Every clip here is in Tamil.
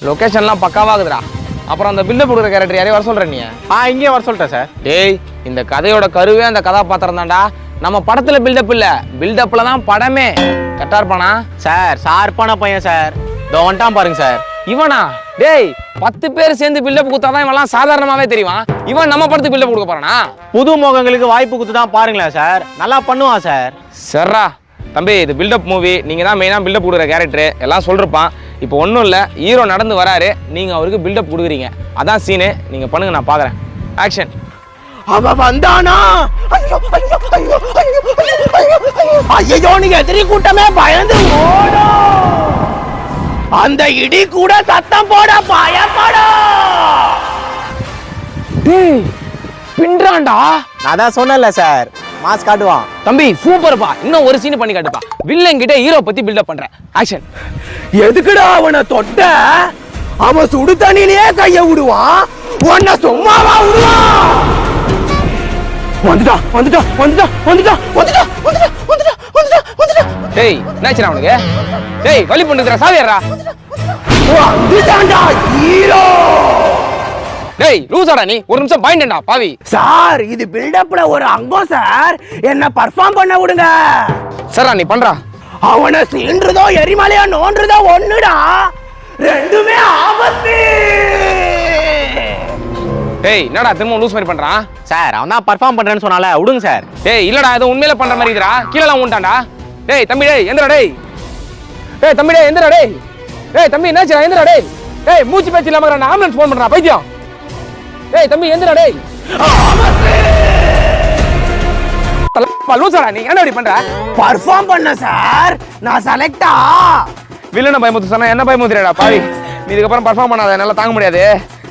லொகேஷன்லாம் பக்காவாகுதுடா. அப்புறம் அந்த பில்டப் கொடுக்குற கேரக்டர் யாரையும் வர சொல்ற நீ? இங்கே வர சொல்லிட்டேன் சார். டேய், இந்த கதையோட கருவே அந்த கதாபாத்திரம் தான்டா. நம்ம படத்துல பில்டப் இல்ல, பில்டப்ல தான் படமே. கரெக்டா இருப்பானா சார்? ஷார்ப்பான பையன் சார். இதோ வந்துட்டான் பாருங்க சார். இவனா? டேய், 10 பேர் சேர்ந்து பில்டப் கொடுத்தாதான் இவெல்லாம் சாதாரணமாவே தெரியும். இவன் நம்ம படத்துக்கு பில்டப் கொடுக்க போறானா? புது முகங்களுக்கு வாய்ப்பு கொடுத்து தான் பாருங்களேன் சார், நல்லா பண்ணுவான் சார். சர்ரா தம்பி, இது பில்டப் மூவி. நீங்க தான் மெயினா பில்டப் கொடுக்குற கேரக்டர், எல்லாம் சொல்லிருப்பான். இப்போ ஒன்றும் இல்லை, ஹீரோ நடந்து வராரு, நீங்க அவருக்கு பில்டப் கொடுக்குறீங்க. அதான் சீனு. நீங்க பண்ணுங்க, நான் பாக்குறேன். ஆக்ஷன். அவன் வந்தானா? ஐயோ ஐயோ ஐயோ ஐயோ, நீங்க எதிரி கூட்டமே பயந்து ஓடும். அந்த இடி கூட சத்தம் போட பயப்படும். டேய், பின்றான்டா. நான் தான் சொன்னேன்ல சார், மாஸ் காட்டுவான். தம்பி சூப்பர்ப்பா, இன்னும் ஒரு சீன் பண்ணி காட்டுப்பா. வில்லன் கிட்ட ஹீரோ பத்தி பில்டப் பண்றேன். ஆக்ஷன். எதுக்குடா அவனை தொட்ட? அவன் சுடு தண்ணியிலேயே கைய விடுவான், உன்னை சும்மாவா விடுவான்? வந்துட்டா வந்துட்டா வந்துட்டா வந்துட்டா வந்துட்டா வந்துட்டா வந்துட்டா வந்துட்டா வந்துட்டா. டேய், என்னாச்சுடா அவனுக்கு? டேய், வலி பண்ணுதுடா, சாவியறா. வந்துட்டான்டா ஹீரோ. டேய், லூசாடா நீ. ஒரு நிமிஷம் பாயிண்டா பாவி. சார், இது பில்டப்ல ஒரு அங்கம் சார், என்ன பர்ஃபார்ம் பண்ண விடுங்க. சரா, நீ பண்றா. அவனை சீன்றதோ எரிமலையா நோன்றதோ ஒண்ணுடா, ரெண்டுமே ஆபத்து. டேய், என்னடா திரும்ப லூஸ் மாதிரி பண்றான்? சார், அவன் தான் பர்ஃபார்ம் பண்றேன்னு சொன்னால விடுங்க சார். டேய், இல்லடா, ஏதோ உண்மையில பண்ற மாதிரி இருக்குடா. கீழலாம் ஊண்டான்டா. டேய் தம்பி, டேய் எந்திரா. டேய் டேய் தம்பி, டேய் எந்திரா. டேய் டேய் தம்பி, என்னாச்சுடா? எந்திரா. டேய் டேய், மூச்சு பேச்சு இல்லாம நான் ஆம்புலன்ஸ் ஃபோன் பண்றேன் பைத்தியம். டேய் தம்பி, எந்திரா. டேய் லூசாடா நீ, என்ன இப்படி பண்ற? பர்ஃபார்ம் பண்ண சார், நான் செலக்டா. வில்லனை பயமுத்து சொன்னா என்ன பயமுத்துறடா பாவி. நீ இதுக்கப்புறம் பர்ஃபார்ம் பண்ணாத, என்னால தாங்க முடியாது.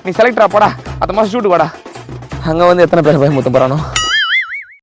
நீ செலக்டரா போடா. அடுத்த மாசம் ஷூட்டு வாடா. அங்க வந்து எத்தனை பேர் பயமுத்த போறானோ.